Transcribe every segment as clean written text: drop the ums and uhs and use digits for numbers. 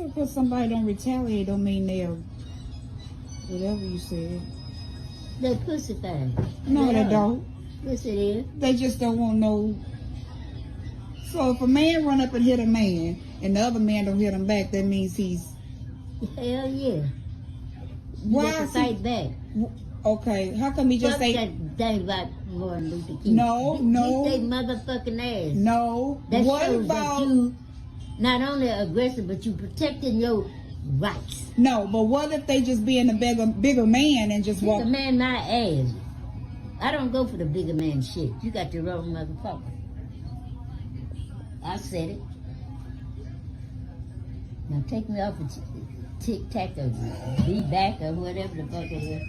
said because somebody don't retaliate don't mean they'll, whatever you said. They pussy thing. No, they don't. Yes, it is. They just don't want no. So if a man run up and hit a man and the other man don't hit him back, that means he's. Hell yeah. Why to is fight he? Back. Okay, how come he just Fuck say? that thing about Martin Luther King. No. Beat they motherfucking ass. No. That What shows about? that you not only aggressive, but you protecting your rights. No, but what if they just being a bigger man and just walk? Bigger man, my ass. I don't go for the bigger man shit. You got the wrong motherfucker. I said it. Now take me off of tic-tac or be back or whatever the fuck it is.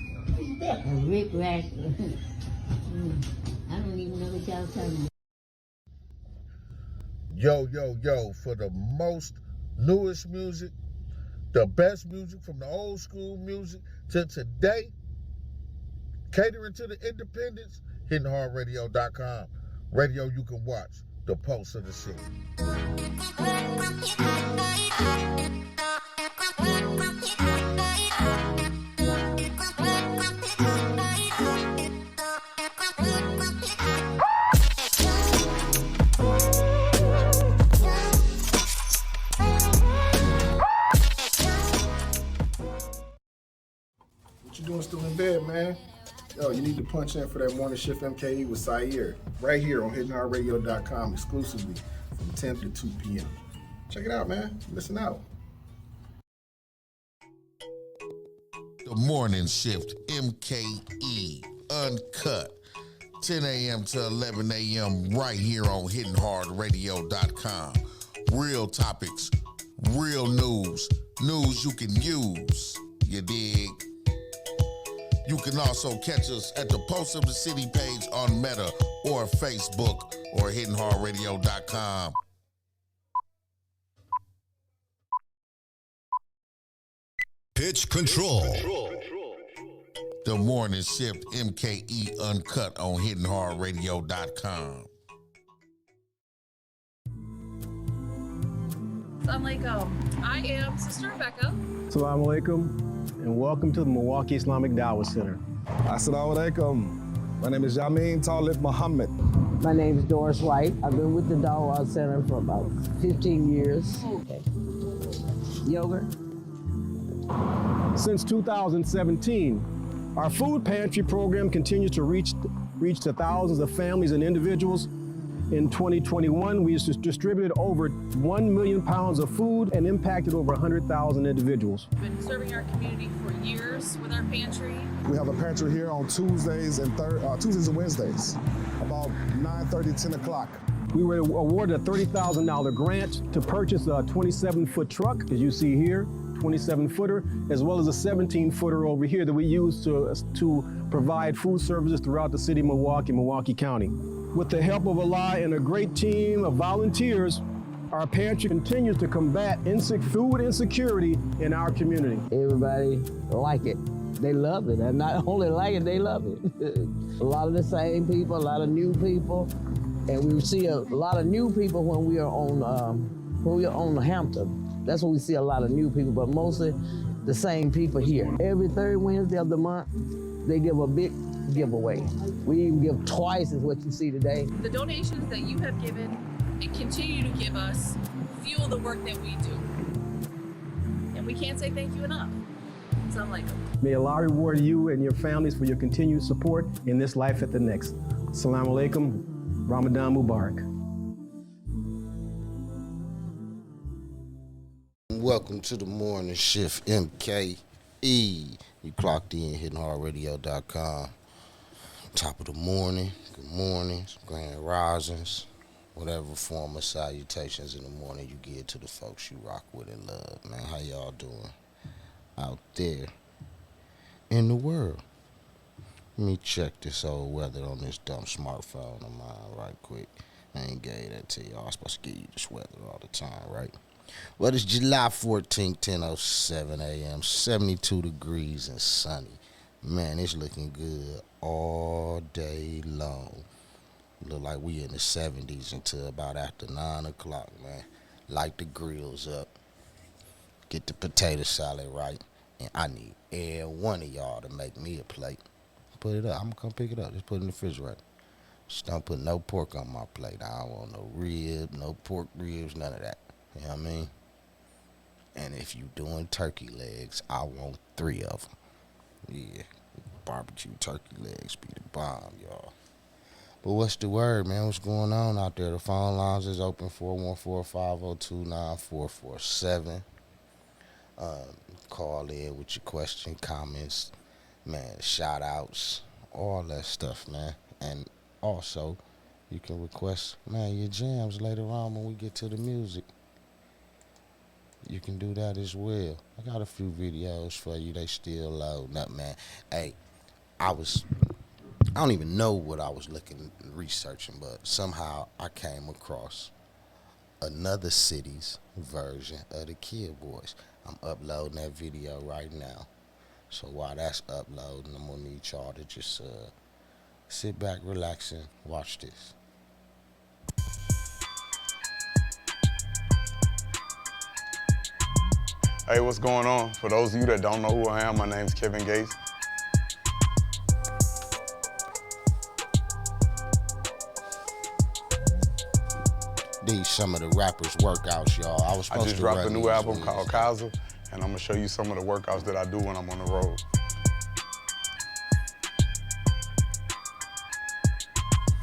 Or Rick Rack. I don't even know what y'all talking about. Yo, for the most newest music, the best music from the old school music to today, catering to the independents, hittinghardradio.com. Radio you can watch, the pulse of the city. What you doing still in bed, man? Yo, you need to punch in for that Morning Shift MKE with Sayer right here on hittinghardradio.com exclusively from 10 to 2 p.m. Check it out, man. Listen out. The Morning Shift MKE uncut 10 a.m. to 11 a.m. right here on hittinghardradio.com. Real topics, real news you can use, you dig? You can also catch us at the Post of the City page on Meta or Facebook or hittinghardradio.com. Pitch control. The Morning Shift MKE uncut on hittinghardradio.com. Assalamualaikum. I am Sister Rebecca. Assalamu alaikum, and welcome to the Milwaukee Islamic Dawah Center. Assalamu alaikum. My name is Yamin Talib Muhammad. My name is Doris White. I've been with the Dawah Center for about 15 years. Okay. Yogurt. Since 2017, our food pantry program continues to reach to thousands of families and individuals. In 2021, we distributed over 1 million pounds of food and impacted over 100,000 individuals. We've been serving our community for years with our pantry. We have a pantry here on Tuesdays and Wednesdays, about 9:30, 10 o'clock. We were awarded a $30,000 grant to purchase a 27-foot truck, as you see here, 27-footer, as well as a 17-footer over here that we use to provide food services throughout the city of Milwaukee County. With the help of Allah and a great team of volunteers, our pantry continues to combat food insecurity in our community. Everybody like it. They love it. And not only like it, they love it. A lot of the same people, a lot of new people. And we see a lot of new people when we are on Hampton. That's when we see a lot of new people, but mostly the same people here. Every third Wednesday of the month, they give a big giveaway. We even give twice as what you see today. The donations that you have given and continue to give us fuel the work that we do. And we can't say thank you enough. Assalamualaikum. May Allah reward you and your families for your continued support in this life at the next. Assalamu alaikum, Ramadan Mubarak. Welcome to the Morning Shift MKE. You clocked in, hittinghardradio.com. Top of the morning, good mornings, grand risings, whatever form of salutations in the morning you give to the folks you rock with and love. Man, how y'all doing out there in the world? Let me check this old weather on this dumb smartphone of mine right quick. I ain't gave that to y'all. I was supposed to give you this weather all the time, right? Well, it's July 14th, 10:07 a.m., 72 degrees and sunny. Man, it's looking good all day long. Look like we in the 70s until about after 9 o'clock, man. Light the grills up. get the potato salad right, and I need every one of y'all to make me a plate. Put it up. I'm gonna come pick it up. Just put it in the refrigerator. Just don't put no pork on my plate. I don't want no rib, no pork ribs, none of that. You know what I mean? And if you doing turkey legs, I want 3 of them. Yeah, barbecue turkey legs be the bomb, y'all. But what's the word, man? What's going on out there? The phone lines is open, 414-502-9447. Call in with your question, comments, man, shout outs, all that stuff, man. And also, you can request, man, your jams later on when we get to the music. You can do that as well. I got a few videos for you. They still loading up, man. Hey, I don't even know what I was researching, but somehow I came across another city's version of the Kid Boys. I'm uploading that video right now. So while that's uploading, I'm gonna need y'all to just sit back, relax, and watch this. Hey, what's going on? For those of you that don't know who I am, my name's Kevin Gates. These some of the rappers' workouts, y'all. I just dropped a new album called Kaiser, and I'm gonna show you some of the workouts that I do when I'm on the road.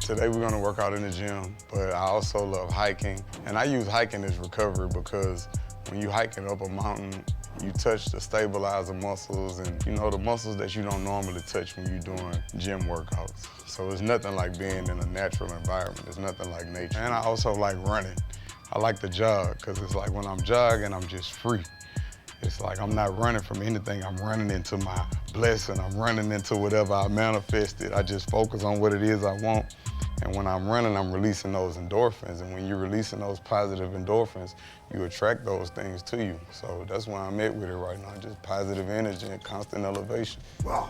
Today we're gonna work out in the gym, but I also love hiking. And I use hiking as recovery because when you hiking up a mountain, you touch the stabilizer muscles and the muscles that you don't normally touch when you're doing gym workouts. So it's nothing like being in a natural environment. It's nothing like nature. And I also like running. I like to jog because it's like when I'm jogging, I'm just free. It's like I'm not running from anything. I'm running into my blessing. I'm running into whatever I manifested. I just focus on what it is I want. And when I'm running, I'm releasing those endorphins. And when you're releasing those positive endorphins, you attract those things to you. So that's where I'm at with it right now, just positive energy and constant elevation. Wow.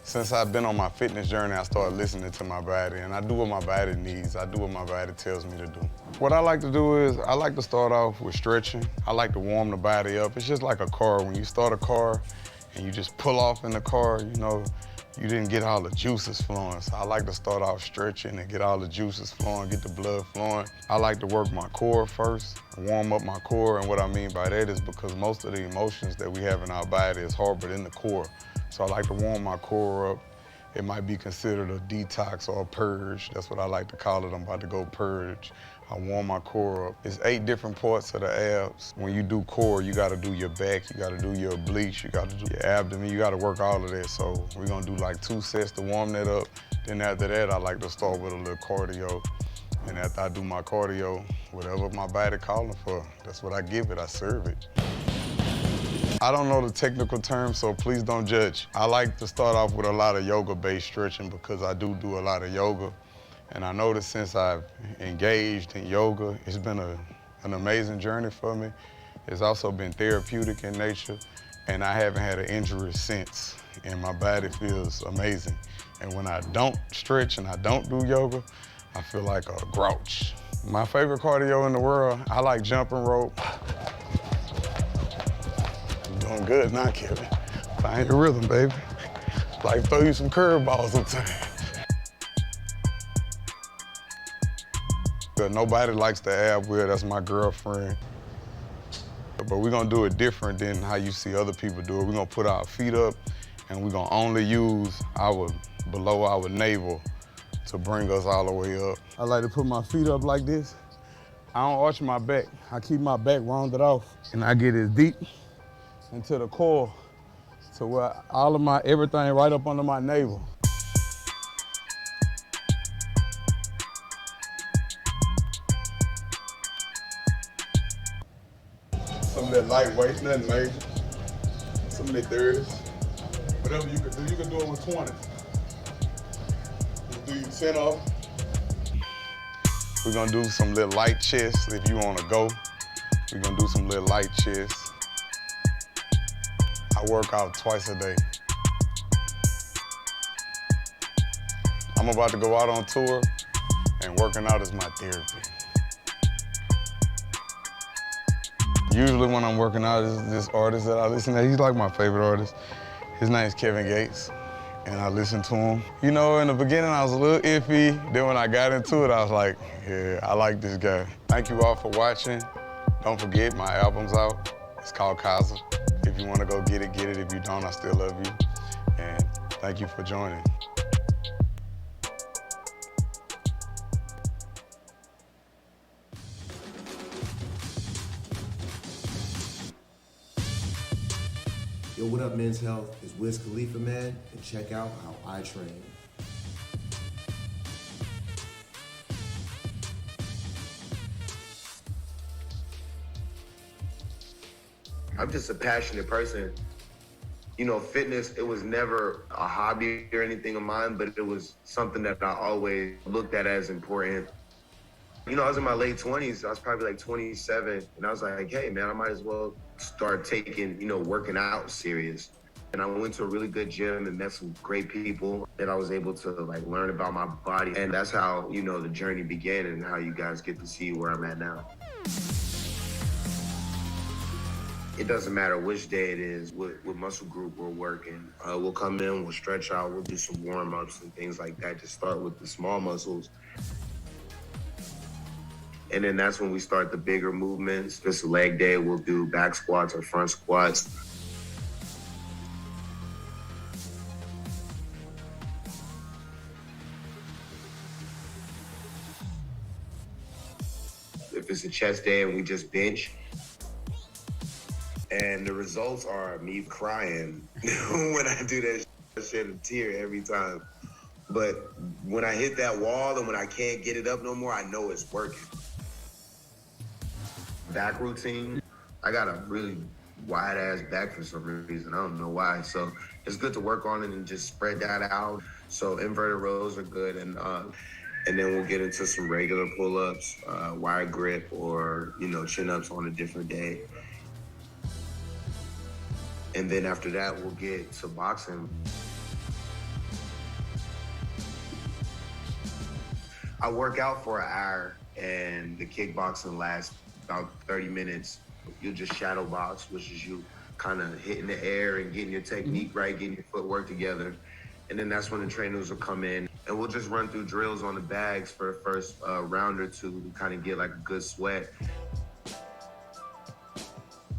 Since I've been on my fitness journey, I started listening to my body, and I do what my body needs. I do what my body tells me to do. What I like to do is, I like to start off with stretching. I like to warm the body up. It's just like a car. When you start a car and you just pull off in the car, you didn't get all the juices flowing. So I like to start off stretching and get all the juices flowing, get the blood flowing. I like to work my core first, warm up my core. And what I mean by that is because most of the emotions that we have in our body is harbored in the core. So I like to warm my core up. It might be considered a detox or a purge. That's what I like to call it. I'm about to go purge. I warm my core up. It's 8 different parts of the abs. When you do core, you gotta do your back, you gotta do your obliques, you gotta do your abdomen, you gotta work all of that. So we're gonna do like 2 sets to warm that up. Then after that, I like to start with a little cardio. And after I do my cardio, whatever my body calling for, that's what I give it, I serve it. I don't know the technical terms, so please don't judge. I like to start off with a lot of yoga-based stretching because I do a lot of yoga. And I noticed since I've engaged in yoga, it's been an amazing journey for me. It's also been therapeutic in nature, and I haven't had an injury since, and my body feels amazing. And when I don't stretch and I don't do yoga, I feel like a grouch. My favorite cardio in the world, I like jumping rope. Doing good now, Kevin. Find your rhythm, baby. Like throw you some curveballs sometimes. Nobody likes the ab wheel, that's my girlfriend. But we're gonna do it different than how you see other people do it. We're gonna put our feet up and we're gonna only use below our navel to bring us all the way up. I like to put my feet up like this. I don't arch my back. I keep my back rounded off and I get as deep into the core to where all of everything right up under my navel. Some of that lightweight, nothing major. Some of that 30s. Whatever you can do it with 20. Just do your 10 off. We're gonna do some little light chests if you wanna go. We're gonna do some little light chests. I work out twice a day. I'm about to go out on tour, and working out is my therapy. Usually when I'm working out, is this artist that I listen to. He's like my favorite artist. His name's Kevin Gates, and I listen to him. You know, in the beginning I was a little iffy. Then when I got into it, I was like, yeah, I like this guy. Thank you all for watching. Don't forget, my album's out. It's called Kaza. If you want to go get it, get it. If you don't, I still love you. And thank you for joining. Yo, what up, Men's Health? It's Wiz Khalifa, man, and check out how I train. I'm just a passionate person. You know, fitness, it was never a hobby or anything of mine, but it was something that I always looked at as important. You know, I was in my late 20s. I was probably like 27, and I was like, hey, man, I might as well start taking, you know, working out serious. And I went to a really good gym and met some great people that I was able to like learn about my body. And that's how, you know, the journey began and how you guys get to see where I'm at now. It doesn't matter which day it is, what muscle group we're working. We'll come in, we'll stretch out, we'll do some warm-ups and things like that. Just start with the small muscles. And then that's when we start the bigger movements. Just a leg day, we'll do back squats or front squats. If it's a chest day and we just bench, and the results are me crying when I do that shit, I shed a tear every time. But when I hit that wall and when I can't get it up no more, I know it's working. Back routine, I got a really wide ass back for some reason. I don't know why. So it's good to work on it and just spread that out. So inverted rows are good. And then we'll get into some regular pull-ups, wide grip, or, you know, chin-ups on a different day. And then after that, we'll get to boxing. I work out for an hour, and the kickboxing lasts about 30 minutes. You'll just shadow box, which is you kind of hitting the air and getting your technique right, getting your footwork together. And then that's when the trainers will come in, and we'll just run through drills on the bags for the first round or two to kind of get like a good sweat.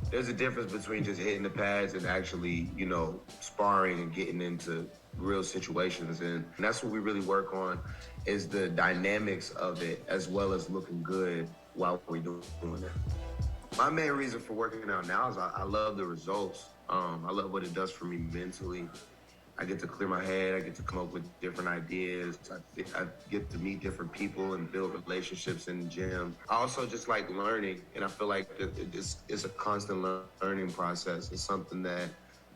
There's a difference between just hitting the pads and actually, you know, sparring and getting into real situations. And that's what we really work on, is the dynamics of it, as well as looking good while we're doing it. My main reason for working out now is I love the results. I love what it does for me mentally. I get to clear my head. I get to come up with different ideas. I get to meet different people and build relationships in the gym. I also just like learning, and I feel like it's a constant learning process. It's something that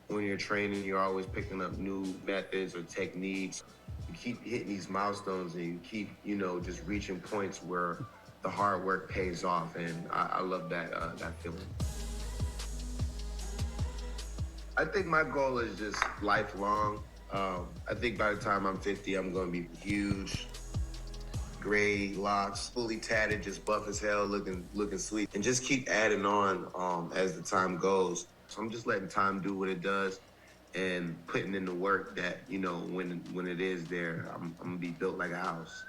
when you're training, you're always picking up new methods or techniques. You keep hitting these milestones, and you keep, you know, just reaching points where the hard work pays off, and I love that feeling. I think my goal is just lifelong. I think by the time I'm 50, I'm gonna be huge, gray locks, fully tatted, just buff as hell, looking sweet, and just keep adding on as the time goes. So I'm just letting time do what it does, and putting in the work that, you know, when it is there, I'm gonna be built like a house.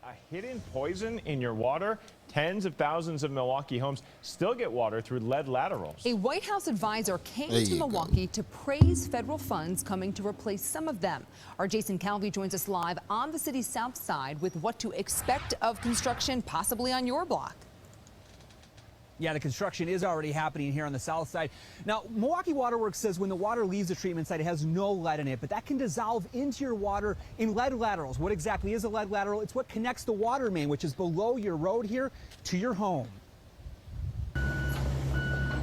A hidden poison in your water? Tens of thousands of Milwaukee homes still get water through lead laterals. A White House advisor came to Milwaukee to praise federal funds coming to replace some of them. Our Jason Calvi joins us live on the city's south side with what to expect of construction possibly on your block. Yeah, the construction is already happening here on the south side. Now, Milwaukee Water Works says when the water leaves the treatment site, it has no lead in it, but that can dissolve into your water in lead laterals. What exactly is a lead lateral? It's what connects the water main, which is below your road here, to your home.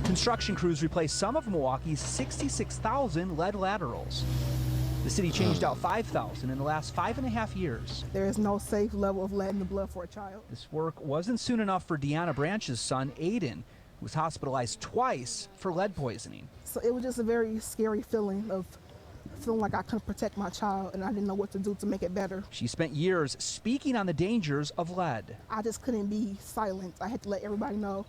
Construction crews replaced some of Milwaukee's 66,000 lead laterals. The city changed out 5,000 in the last 5.5 years. There is no safe level of lead in the blood for a child. This work wasn't soon enough for Deanna Branch's son, Aiden, who was hospitalized twice for lead poisoning. So it was just a very scary feeling of feeling like I couldn't protect my child and I didn't know what to do to make it better. She spent years speaking on the dangers of lead. I just couldn't be silent. I had to let everybody know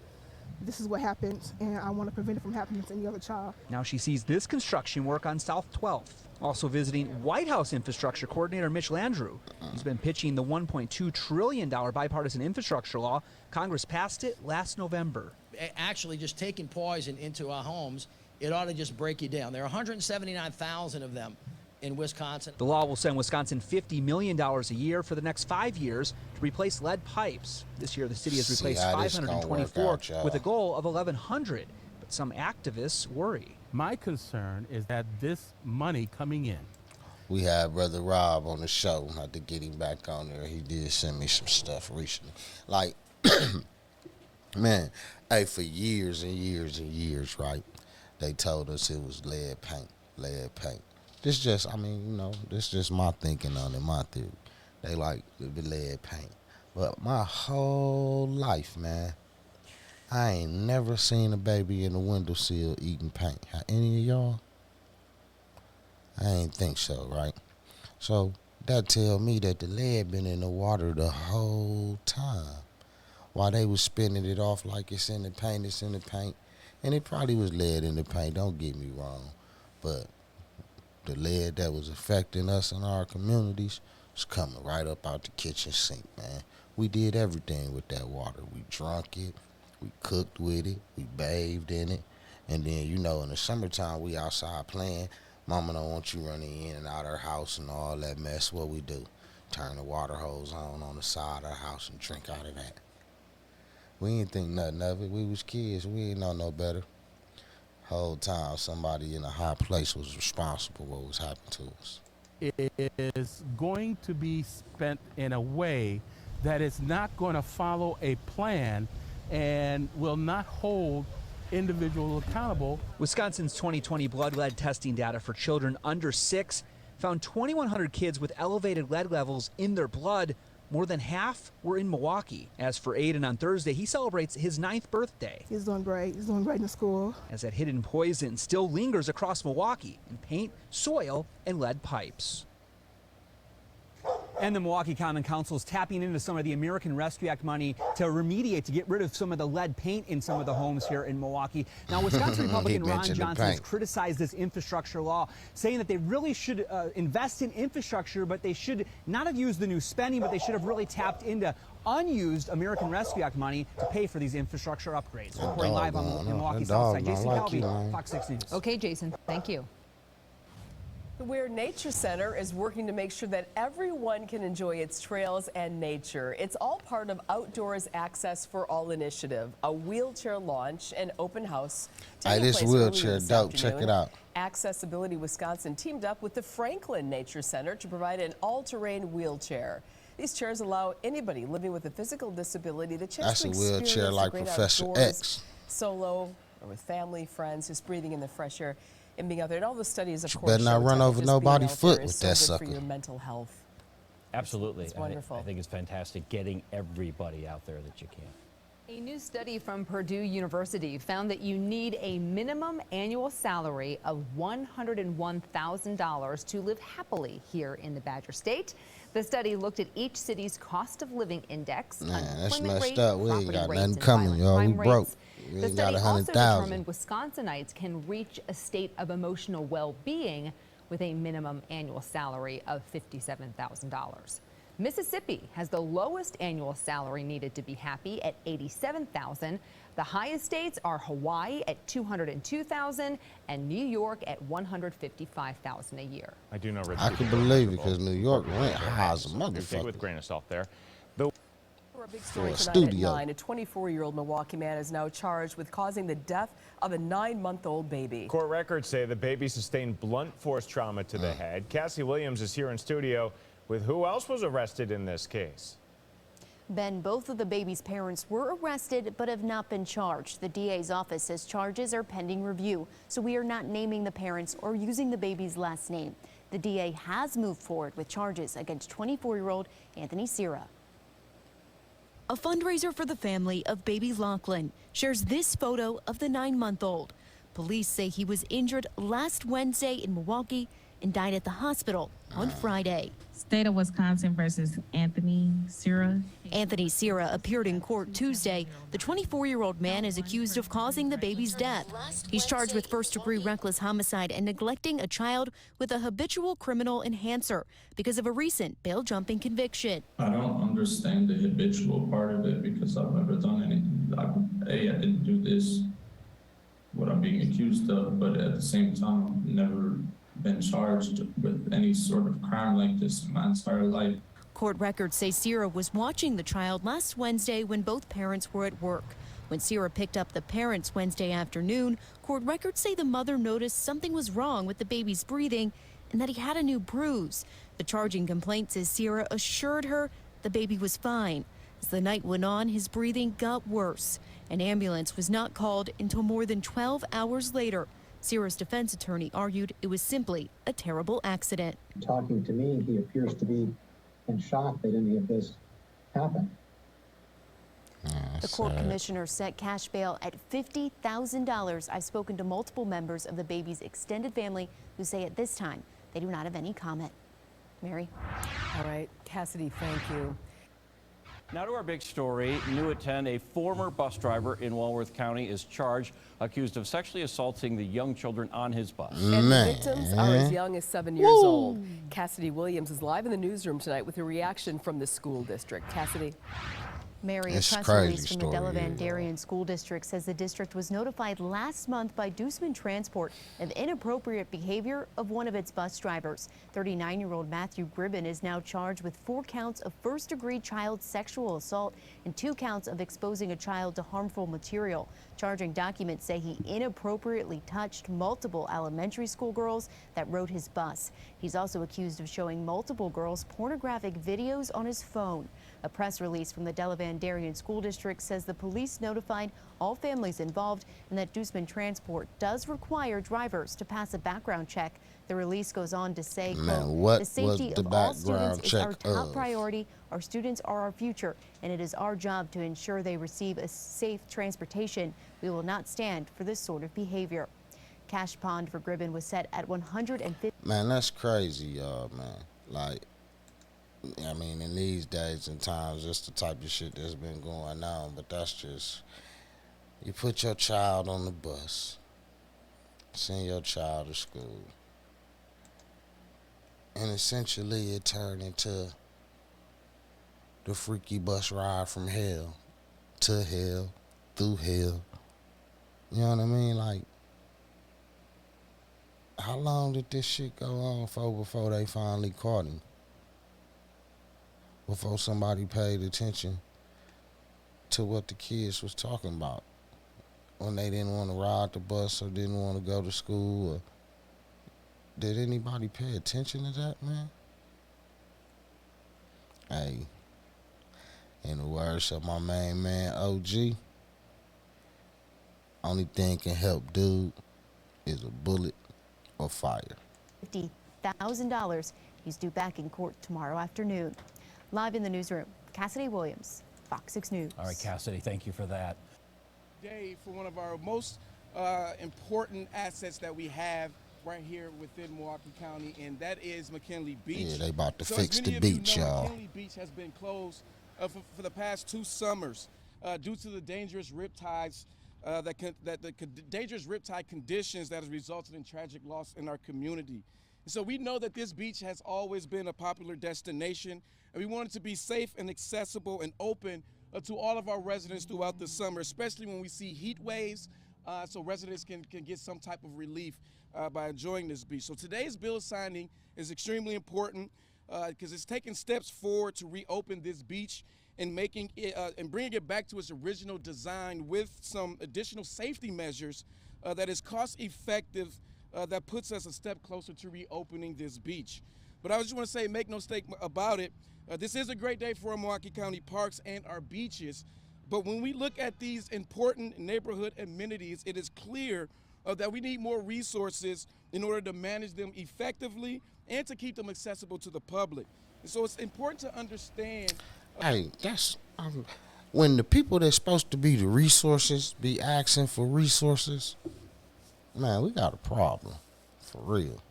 this is what happened, and I want to prevent it from happening to any other child. Now she sees this construction work on South 12th. Also visiting White House Infrastructure Coordinator Mitch Landrieu. He's been pitching the $1.2 trillion bipartisan infrastructure law. Congress passed it last November. Actually, just taking poison into our homes, it ought to just break you down. There are 179,000 of them in Wisconsin. The law will send Wisconsin $50 million a year for the next 5 years to replace lead pipes. This year, the city has replaced 524 with a goal of 1,100. But some activists worry. My concern is that this money coming in. We had Brother Rob on the show. I had to get him back on there. He did send me some stuff recently. Like, man, hey, for years and years and years, right, they told us it was lead paint, lead paint. This just, I mean, you know, this just my thinking on it, my theory. They like the lead paint. But my whole life, man, I ain't never seen a baby in the windowsill eating paint. Have any of y'all? I ain't think so, right? So that tell me that the lead been in the water the whole time. While they was spinning it off like it's in the paint, it's in the paint. And it probably was lead in the paint, don't get me wrong. But the lead that was affecting us in our communities was coming right up out the kitchen sink, man. We did everything with that water. We drunk it, we cooked with it, we bathed in it. And then, you know, in the summertime, we outside playing. Mama don't want you running in and out of her house and all that mess. What we do? Turn the water hose on the side of the house and drink out of that. We ain't think nothing of it. We was kids. We ain't know no better. Whole time, somebody in a high place was responsible for what was happening to us. It is going to be spent in a way that is not going to follow a plan and will not hold individuals accountable. Wisconsin's 2020 blood lead testing data for children under 6 found 2,100 kids with elevated lead levels in their blood. More than half were in Milwaukee. As for Aiden, on Thursday, he celebrates his 9th birthday. He's doing great. He's doing great in school. As that hidden poison still lingers across Milwaukee in paint, soil, and lead pipes. And the Milwaukee Common Council is tapping into some of the American Rescue Act money to remediate, to get rid of some of the lead paint in some of the homes here in Milwaukee. Now, Wisconsin Republican Ron Johnson has criticized this infrastructure law, saying that they really should invest in infrastructure, but they should not have used the new spending, but they should have really tapped into unused American Rescue Act money to pay for these infrastructure upgrades. Reporting live on the Milwaukee South Side, Jason Calvi, Fox 6 News. Okay, Jason, thank you. The Weir Nature Center is working to make sure that everyone can enjoy its trails and nature. It's all part of Outdoors Access for All initiative, a wheelchair launch and open house. Hey, this wheelchair dope. Check it out. Accessibility Wisconsin teamed up with the Franklin Nature Center to provide an all-terrain wheelchair. These chairs allow anybody living with a physical disability the chance to experience wheelchair like the great Professor outdoors, X. solo or with family, friends, just breathing in the fresh air. And being out there, and all the studies, of You course, better not run over nobody's foot with that so sucker. good for your mental health. Absolutely. It's wonderful. I think it's fantastic getting everybody out there that you can. A new study from Purdue University found that you need a minimum annual salary of $101,000 to live happily here in the Badger State. The study looked at each city's cost of living index, Man, that's unemployment messed rate, up. We ain't property got rates, nothing and coming, violent y'all. We crime broke. rates. We The ain't got study also 100,000. determined Wisconsinites can reach a state of emotional well-being with a minimum annual salary of $57,000. Mississippi has the lowest annual salary needed to be happy at $87,000. The highest states are Hawaii at $202,000 and New York at $155,000 a year. I do know Rich. I can believe it because New York rent high as a Take motherfucker. with a grain of salt there. For a big story For a tonight studio. at 9, a 24-year-old Milwaukee man is now charged with causing the death of a 9-month-old baby. Court records say the baby sustained blunt force trauma to the head. Cassie Williams is here in studio with who else was arrested in this case. Ben, both of the baby's parents were arrested but have not been charged. The DA's office says charges are pending review, so we are not naming the parents or using the baby's last name. The DA has moved forward with charges against 24-year-old Anthony Sierra. A fundraiser for the family of baby Lachlan shares this photo of the 9-month-old. Police say he was injured last Wednesday in Milwaukee and died at the hospital on Friday. State of Wisconsin versus Anthony Sierra. Anthony Sierra appeared in court Tuesday. The 24-year-old man is accused of causing the baby's death. He's charged with first-degree reckless homicide and neglecting a child with a habitual criminal enhancer because of a recent bail-jumping conviction. I don't understand the habitual part of it because I've never done anything. I didn't do this, what I'm being accused of, but at the same time, never been charged with any sort of crime like this in my entire life. Court records say Sierra was watching the child last Wednesday when both parents were at work. When Sierra picked up the parents Wednesday afternoon, court records say the mother noticed something was wrong with the baby's breathing and that he had a new bruise. The charging complaint says Sierra assured her the baby was fine. As the night went on, his breathing got worse. An ambulance was not called until more than 12 hours later. Sierra's defense attorney argued it was simply a terrible accident. Talking to me, he appears to be in shock that any of this happened. The court commissioner set cash bail at $50,000. I've spoken to multiple members of the baby's extended family who say at this time they do not have any comment. Mary? All right, Cassidy, thank you. Now to our big story. New at 10, a former bus driver in Walworth County is charged, accused of sexually assaulting the young children on his bus. And the victims are as young as 7 years old. Cassidy Williams is live in the newsroom tonight with a reaction from the school district. Cassidy. Mary, a press release from the Delavan Darien School District says the district was notified last month by Dooseman Transport of inappropriate behavior of one of its bus drivers. 39-year-old Matthew Gribben is now charged with 4 counts of first-degree child sexual assault and 2 counts of exposing a child to harmful material. Charging documents say he inappropriately touched multiple elementary school girls that rode his bus. He's also accused of showing multiple girls pornographic videos on his phone. A press release from the Delavan Darien School District says the police notified all families involved and that Dooseman Transport does require drivers to pass a background check. The release goes on to say, quote, the safety of all students is our top priority. Our students are our future, and it is our job to ensure they receive a safe transportation. We will not stand for this sort of behavior. Cash pond for Gribben was set at $150. Man, that's crazy, y'all, man. Like, I mean, in these days and times, that's the type of shit that's been going on. But that's just, you put your child on the bus, send your child to school, and essentially it turned into the freaky bus ride from hell to hell, through hell. You know what I mean? Like, how long did this shit go on for before they finally caught him? Before somebody paid attention to what the kids was talking about when they didn't want to ride the bus or didn't want to go to school? Or did anybody pay attention to that, man? Hey, in the words of my main man, OG, only thing can help dude is a bullet or fire. $50,000. He's due back in court tomorrow afternoon. Live in the newsroom, Cassidy Williams, Fox 6 News. All right, Cassidy, thank you for that. Today, for one of our most important assets that we have right here within Milwaukee County, and that is McKinley Beach. Yeah, they about to so fix the beach, y'all. McKinley Beach has been closed for the past 2 summers due to the dangerous riptides, dangerous riptide conditions that has resulted in tragic loss in our community. And so we know that this beach has always been a popular destination, and we want it to be safe and accessible and open to all of our residents throughout the summer, especially when we see heat waves, so residents can get some type of relief by enjoying this beach. So today's bill signing is extremely important because it's taking steps forward to reopen this beach and making it and bringing it back to its original design with some additional safety measures that is cost effective, that puts us a step closer to reopening this beach. But I just want to say, make no mistake about it, this is a great day for our Milwaukee County parks and our beaches. But when we look at these important neighborhood amenities, it is clear that we need more resources in order to manage them effectively and to keep them accessible to the public. And so it's important to understand. Hey, that's when the people that's supposed to be the resources be asking for resources. Man, we got a problem, for real.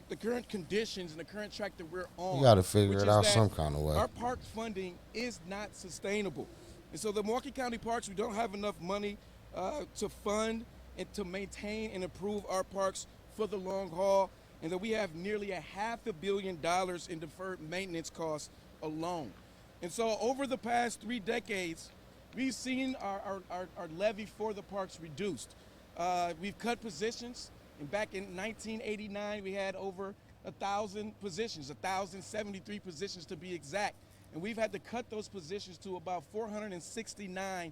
the current conditions and the current track that we're on. You got to figure which it is out that some kind of way. Our park funding is not sustainable. And so the Milwaukee County Parks, we don't have enough money to fund and to maintain and improve our parks for the long haul, and that we have nearly $500 million in deferred maintenance costs alone. And so over the past 3 decades, we've seen our levy for the parks reduced. We've cut positions, and back in 1989, we had over 1,000 positions, 1,073 positions to be exact. And we've had to cut those positions to about 469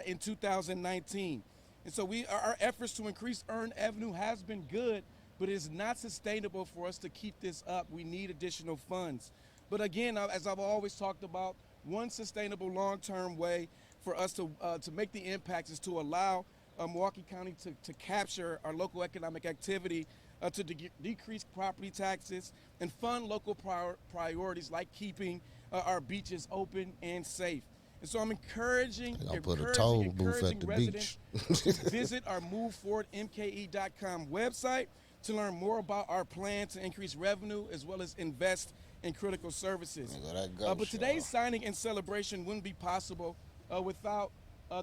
in 2019. And so our efforts to increase earned revenue has been good, but it's not sustainable for us to keep this up. We need additional funds. But again, as I've always talked about, one sustainable long-term way for us to make the impact is to allow Milwaukee County to capture our local economic activity, to decrease property taxes, and fund local priorities like keeping our beaches open and safe. And so I'm encouraging residents to visit our moveforwardmke.com website to learn more about our plan to increase revenue as well as invest in critical services. But today's signing and celebration wouldn't be possible without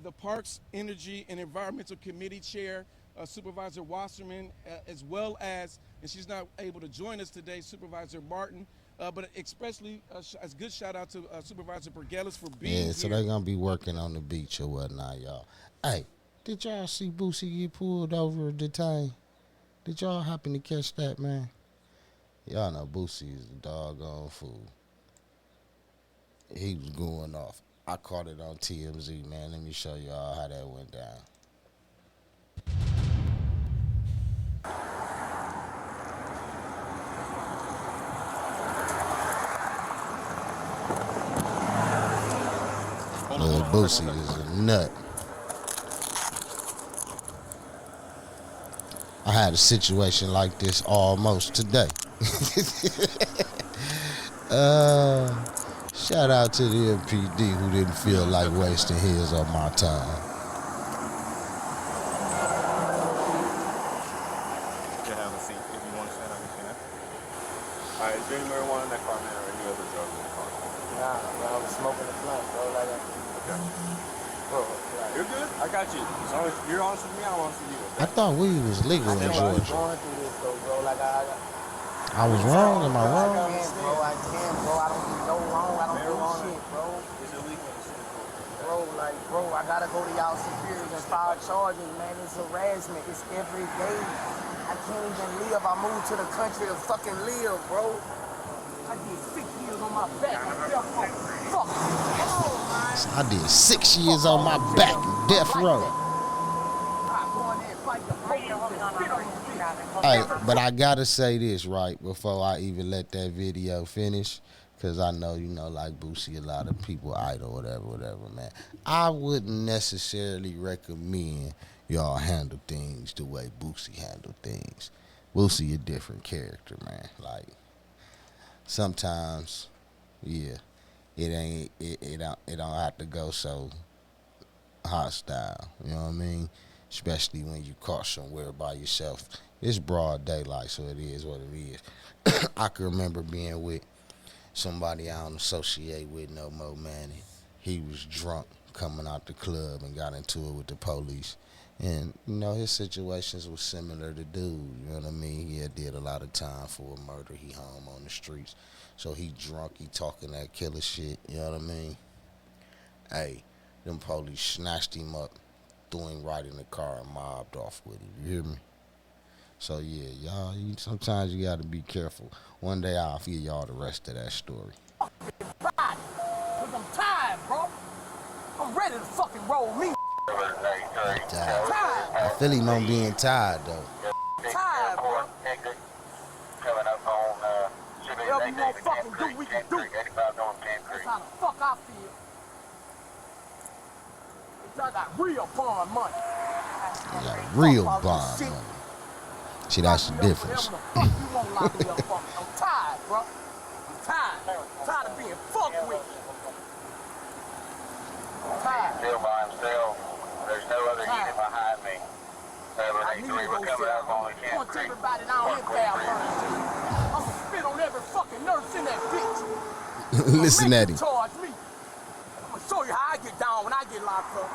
the Parks, Energy, and Environmental Committee Chair, Supervisor Wasserman, as well as, and she's not able to join us today, Supervisor Martin, but especially a good shout out to Supervisor Burgellis for being here. So they're going to be working on the beach or whatnot, y'all. Hey, did y'all see Boosie get pulled over, detained? Did y'all happen to catch that, man? Y'all know Boosie is a doggone fool. He was going off. I caught it on TMZ, man. Let me show y'all how that went down. Boosie is a nut. I had a situation like this almost today. Shout out to the MPD who didn't feel like wasting his on my time. You can have a seat. If you want to stand up, you can. All right, is there any marijuana in that car, man, or any other drugs in the car? Nah, bro, I was smoking the blunt, bro. Like that. Okay. Bro, you're good. I got you. As long as you're honest with me, I'm honest with you. Okay? I thought weed was legal in I was Georgia. going through this, though, bro. Like I was wrong. Am I wrong? I can't, bro. I don't do no wrong. I don't do shit, bro. It's illegal. Bro, I gotta go to y'all superiors and file charges, man. It's harassment. It's every day. I can't even live. I moved to the country to fucking live, bro. I did 6 years on my back. Fuck. I did 6 years on my back in death row. Hey, but I gotta say this right before I even let that video finish, because I know, like Boosie, a lot of people idle, whatever, man. I wouldn't necessarily recommend y'all handle things the way Boosie handled things. Boosie a different character, man. Like, sometimes, yeah, it don't have to go so hostile, you know what I mean? Especially when you caught somewhere by yourself. It's broad daylight, so it is what it is. I can remember being with somebody I don't associate with no more, man. And he was drunk coming out the club and got into it with the police. And, his situations were similar to dude, you know what I mean? He had did a lot of time for a murder. He home on the streets. So he drunk, he talking that killer shit, you know what I mean? Hey, them police snatched him up, threw him right in the car and mobbed off with him, you hear me? So yeah, y'all, sometimes you gotta be careful. One day I'll feed y'all the rest of that story. Because I'm tired, bro. I'm ready to fucking roll me. Tired. I feel him on being tired though. Tired, bro. Whatever you want fucking do, we can do. That's how the fuck I feel. I got real bond money. You got real bond money. See, that's the difference. I'm tired, bro. I'm tired. Tired of being fucked with. I'm tired. Still by himself. There's no other unit behind me. I need to go sit down. Punch everybody down here, fam. I'm gonna spit on every fucking nurse in that bitch. Listen at him. Charge me. I'm gonna show you how I get down when I get locked up.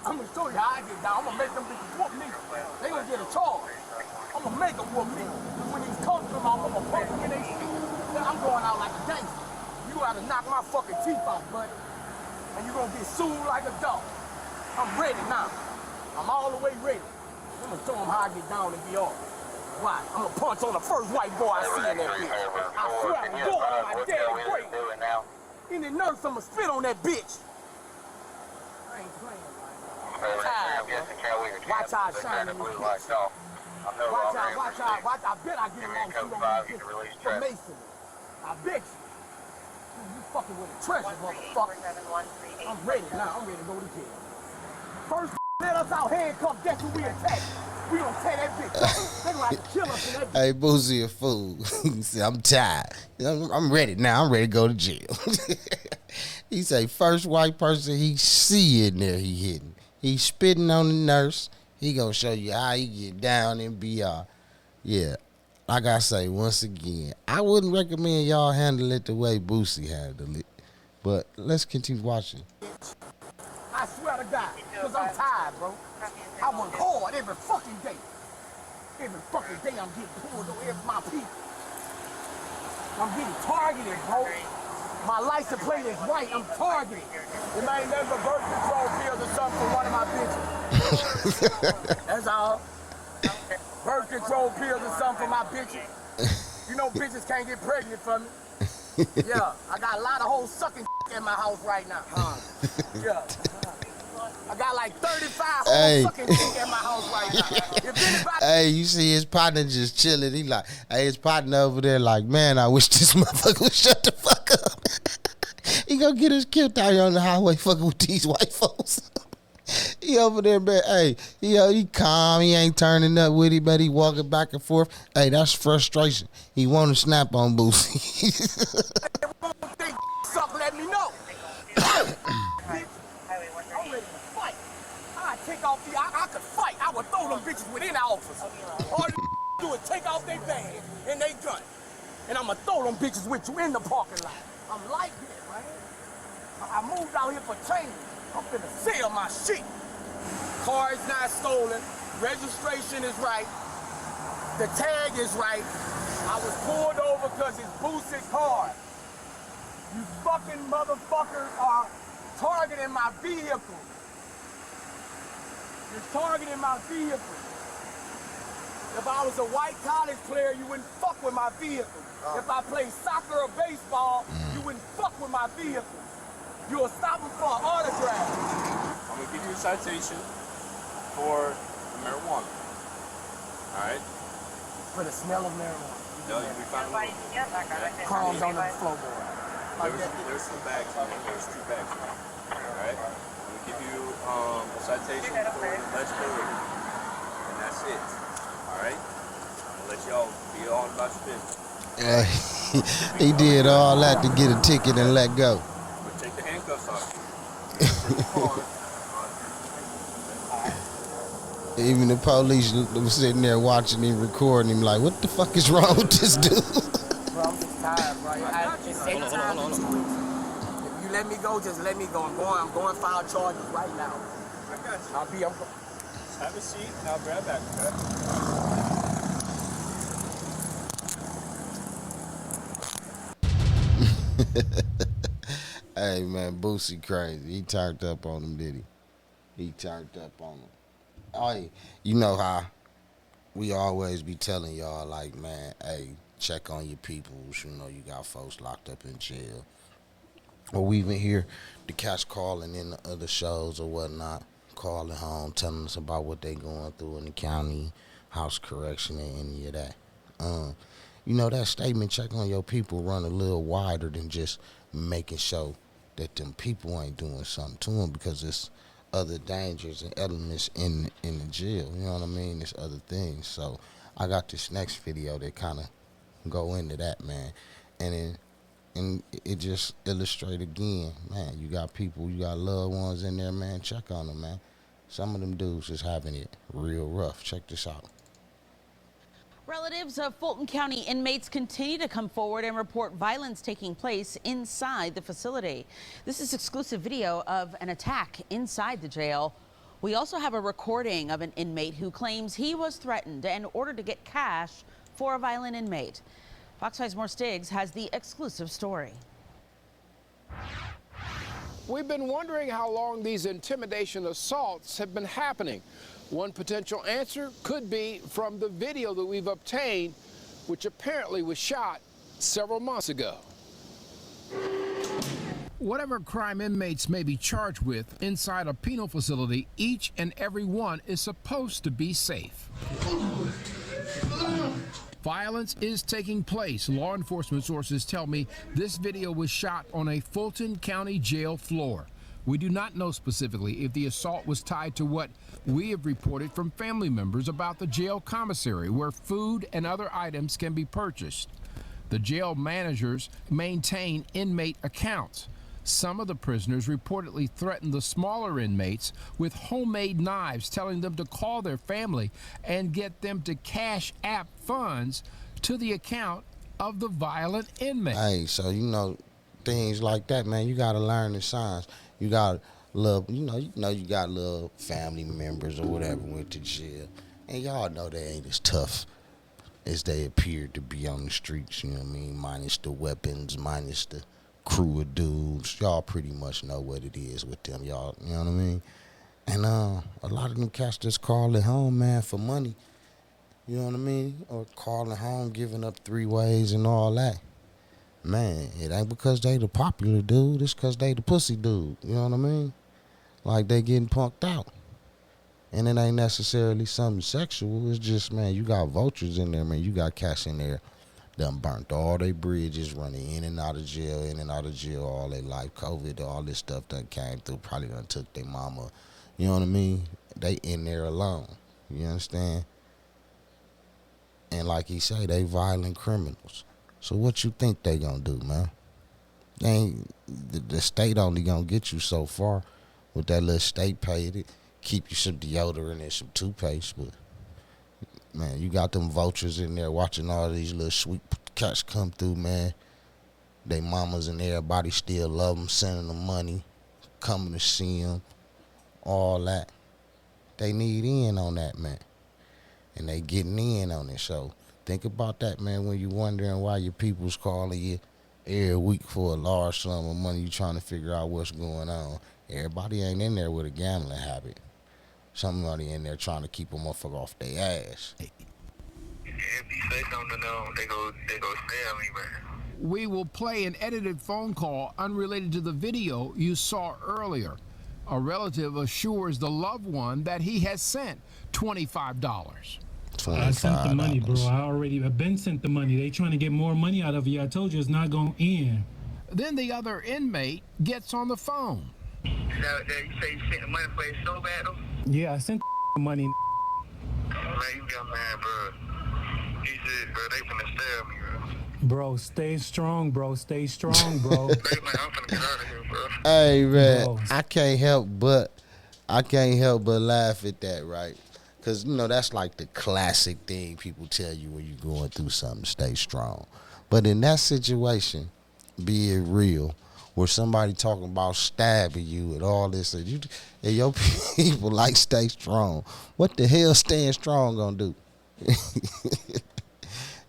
I'm gonna show you how I get down. I'm gonna make them bitches whoop me. They gonna get a charge. I'm gonna make them whoop me. When these cops come out, I'm gonna punch them in their shit. Then I'm going out like a gangster. You gotta knock my fucking teeth out, buddy. And you gonna get sued like a dog. I'm ready now. I'm all the way ready. I'm gonna show them how I get down and be off. Why? I'm gonna punch on the first white boy I see in that bitch. I swear I'm going on my daddy break. Any nurse, I'm gonna spit on that bitch. I ain't playing. Watch how I shine in this bitch. Watch out. I bet I get along too on this bitch. For Mason. I bet you. You fucking with a treasure, motherfucker. I'm ready now. I'm ready to go to jail. First, let us out handcuffed. Guess who we attack? We gonna tear that bitch up. They gonna have to kill us in that bitch. Hey, Boosie a fool. He said, I'm tired. I'm ready now. I'm ready to go to jail. He say, first white person he see in there, he hitting. He spitting on the nurse. He gonna show you how he get down and be yeah. Like I say, once again, I wouldn't recommend y'all handle it the way Boosie handled it. But let's continue watching. I swear to God, because I'm tired, bro. I work hard every fucking day. Every fucking day I'm getting pulled over every my people. I'm getting targeted, bro. My license plate is white. I'm targeted. It ain't nothing but birth control pills or something for one of my bitches. That's all. Birth control pills or something for my bitches. You know bitches can't get pregnant from me. Yeah, I got a lot of hoes sucking in my house right now. Yeah. I got like 35 hoes sucking in my house right now. If anybody Hey, you see his partner just chilling. He like, hey, his partner over there like, man, I wish this motherfucker would shut the fuck up. He gonna get us killed out here on the highway fucking with these white folks. He over there, man. Hey, he calm. He ain't turning up with him, but he walking back and forth. Hey, that's frustration. He want to snap on Boosie. suck, let me know. I'm ready to fight. I take off I could fight. I would throw them bitches within the office. All you do is take off their bag and they gun. And I'm gonna throw them bitches with you in the parking lot. I'm like this, man. I moved out here for change. I'm finna sell my shit. Car is not stolen. Registration is right. The tag is right. I was pulled over because it's boosted car. You fucking motherfuckers are targeting my vehicle. You're targeting my vehicle. If I was a white college player, you wouldn't fuck with my vehicle. If I played soccer or baseball, you wouldn't fuck with my vehicle. You'll stop them for an autograph. I'm gonna give you a citation for marijuana. All right? For the smell of marijuana. No, we found Crumbs on the floorboard. There's some bags in there. There's 2 bags in there. All right? I'm gonna give you a citation for legibility, and that's it. All right? I'll let y'all be on about your business. He did all that to get a ticket and let go. But take the handcuffs off. Even the police was sitting there watching him, recording him, like, what the fuck is wrong with this dude? Bro, I'm just tired, bro. It's anytime in 2 weeks. If you let me go, just let me go. I'm going to file charges right now. I got you. Have a seat and I'll grab that, Hey, man, Boosie crazy. He turned up on him, did he? He turned up on him. Hey, you know how we always be telling y'all, like, man, hey, check on your peoples. You know, you got folks locked up in jail. Or we even hear the cats calling in the other shows or whatnot, calling home, telling us about what they going through in the county, house correction, and any of that. You know, that statement, check on your people, run a little wider than just making sure that them people ain't doing something to them, because it's other dangers and elements in the jail. You know what I mean? There's other things. So I got this next video that kind of go into that, man. And it just illustrate again, man, you got people, you got loved ones in there, man, check on them, man. Some of them dudes is having it real rough. Check this out. Relatives of Fulton County inmates continue to come forward and report violence taking place inside the facility. This is exclusive video of an attack inside the jail. We also have a recording of an inmate who claims he was threatened and ordered to get cash for a violent inmate. Fox 5's More Stiggs has the exclusive story. We've been wondering how long these intimidation assaults have been happening. One potential answer could be from the video that we've obtained, which apparently was shot several months ago. Whatever crime inmates may be charged with inside a penal facility, each and every one is supposed to be safe. Violence is taking place. Law enforcement sources tell me this video was shot on a Fulton County jail floor. We do not know specifically if the assault was tied to what we have reported from family members about the jail commissary, where food and other items can be purchased. The jail managers maintain inmate accounts. Some of the prisoners reportedly threatened the smaller inmates with homemade knives, telling them to call their family and get them to cash app funds to the account of the violent inmate. Hey, so you know, things like that, man, you gotta learn the signs. You got little, you got little family members or whatever went to jail, and y'all know they ain't as tough as they appear to be on the streets. You know what I mean? Minus the weapons, minus the crew of dudes. Y'all pretty much know what it is with them, y'all. You know what I mean? And a lot of them cats just calling home, man, for money. You know what I mean? Or calling home, giving up 3 ways and all that. Man, it ain't because they the popular dude. It's because they the pussy dude. You know what I mean? Like they getting punked out. And it ain't necessarily something sexual. It's just, man, you got vultures in there, man. You got cats in there done burnt all their bridges, running in and out of jail all their life. COVID, all this stuff that came through, probably done took their mama. You know what I mean? They in there alone. You understand? And like he say, they violent criminals. So what you think they gonna do, man? They ain't, the state only gonna get you so far with that little state paid. Keep you some deodorant and some toothpaste, but man, you got them vultures in there watching all these little sweet cats come through, man. They mamas and everybody still love them, sending them money, coming to see them, all that. They need in on that, man. And they getting in on it, so think about that, man, when you wondering why your people's calling you every week for a large sum of money. You trying to figure out what's going on. Everybody ain't in there with a gambling habit. Somebody in there trying to keep a motherfucker off their ass. If you say something to them, they go stab me, man. We will play an edited phone call unrelated to the video you saw earlier. A relative assures the loved one that he has sent $25. I sent the money, bro. I've been sent the money. They trying to get more money out of you. I told you it's not going to end. Then the other inmate gets on the phone. You say you sent the money for his so bad, though? Yeah, I sent the money. Man, you got mad, bro. He said, bro, they finna stab me, bro. Bro, stay strong, bro. Stay strong, bro. I'm finna get out of here, bro. Hey, man, Bro. I can't help but laugh at that, right? Because, that's like the classic thing people tell you when you're going through something, stay strong. But in that situation, be it real, where somebody talking about stabbing you and all this, and your people like stay strong. What the hell staying strong gonna do?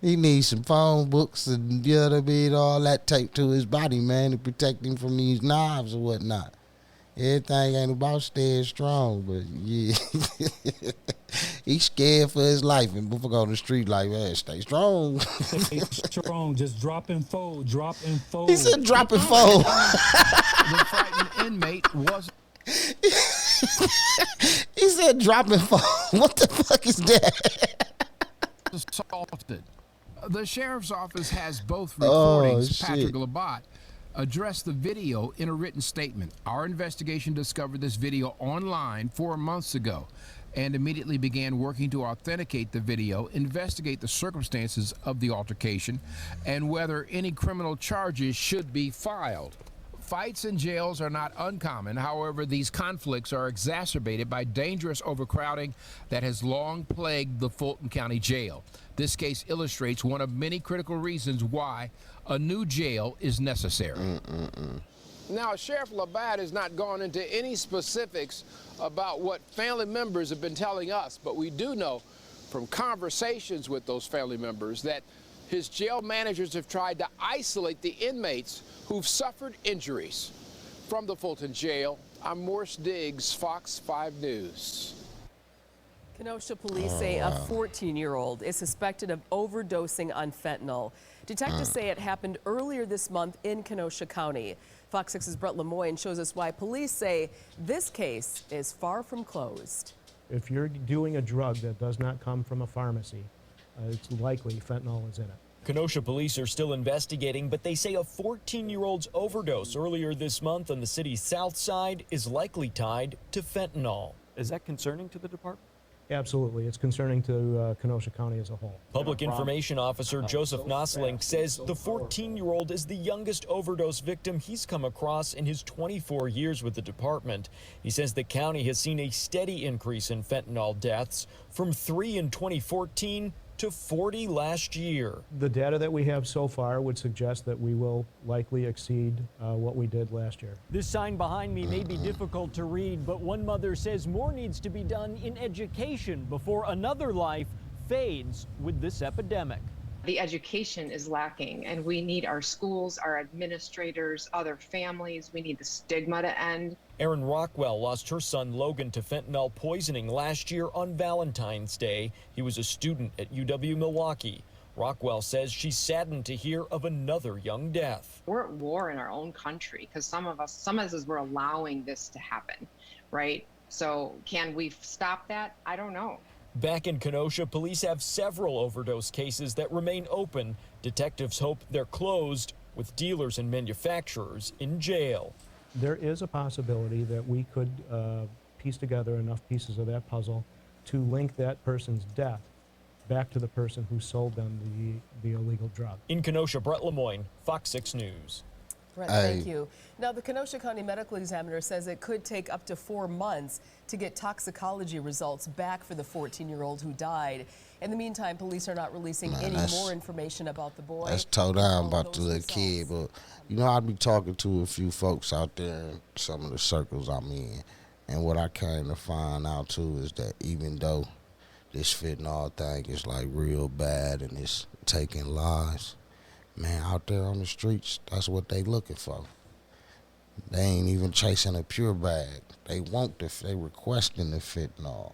He needs some phone books and, you know what I mean, all that taped to his body, man, to protect him from these knives or whatnot. Everything ain't about staying strong, but yeah. He's scared for his life, and motherfucker on the street like, man, stay strong. Stay strong. Just drop and fold. Drop and fold. He said drop and fold. The frightened inmate was... He said drop and fold. What the fuck is that? Assaulted. The sheriff's office has both recordings. Oh, Patrick Labatt addressed the video in a written statement. Our investigation discovered this video online 4 months ago and immediately began working to authenticate the video, investigate the circumstances of the altercation, and whether any criminal charges should be filed. fights in jails are not uncommon. However, these conflicts are exacerbated by dangerous overcrowding that has long plagued the Fulton County Jail. This case illustrates one of many critical reasons why a new jail is necessary. Now, Sheriff Labatt has not gone into any specifics about what family members have been telling us, but we do know from conversations with those family members that his jail managers have tried to isolate the inmates who've suffered injuries. From the Fulton Jail, I'm Morris Diggs, Fox 5 News. Kenosha police say a 14-year-old is suspected of overdosing on fentanyl. Detectives say it happened earlier this month in Kenosha County. Fox 6's Brett Lemoyne shows us why police say this case is far from closed. If you're doing a drug that does not come from a pharmacy, it's likely fentanyl is in it. Kenosha police are still investigating, but they say a 14-year-old's overdose earlier this month on the city's south side is likely tied to fentanyl. Is that concerning to the department? Absolutely. It's concerning to Kenosha County as a whole. Public Information Officer Joseph Noslink says the 14-year-old is the youngest overdose victim he's come across in his 24 years with the department. He says the county has seen a steady increase in fentanyl deaths from 3 in 2014 to 40 last year. The data that we have so far would suggest that we will likely exceed what we did last year. This sign behind me may be difficult to read, but one mother says more needs to be done in education before another life fades with this epidemic. The education is lacking, and we need our schools, our administrators, other families. We need the stigma to end. Erin Rockwell lost her son Logan to fentanyl poisoning last year on Valentine's Day. He was a student at UW-Milwaukee. Rockwell says she's saddened to hear of another young death. We're at war in our own country because some of us we're allowing this to happen, right? So can we stop that? I don't know. Back in Kenosha, police have several overdose cases that remain open. Detectives hope they're closed, with dealers and manufacturers in jail. There is a possibility that we could piece together enough pieces of that puzzle to link that person's death back to the person who sold them the illegal drug. In Kenosha, Brett Lemoyne, Fox 6 News. Brett, thank you. Now, the Kenosha County Medical Examiner says it could take up to 4 months to get toxicology results back for the 14-year-old who died. In the meantime, police are not releasing any more information about the boy. That's toe down about the little kid, but you know, I'd be talking to a few folks out there in some of the circles I'm in, and what I came to find out too is that even though this fentanyl thing is like real bad and it's taking lives, man, out there on the streets, that's what they looking for. They ain't even chasing a pure bag. They want they requesting the fentanyl.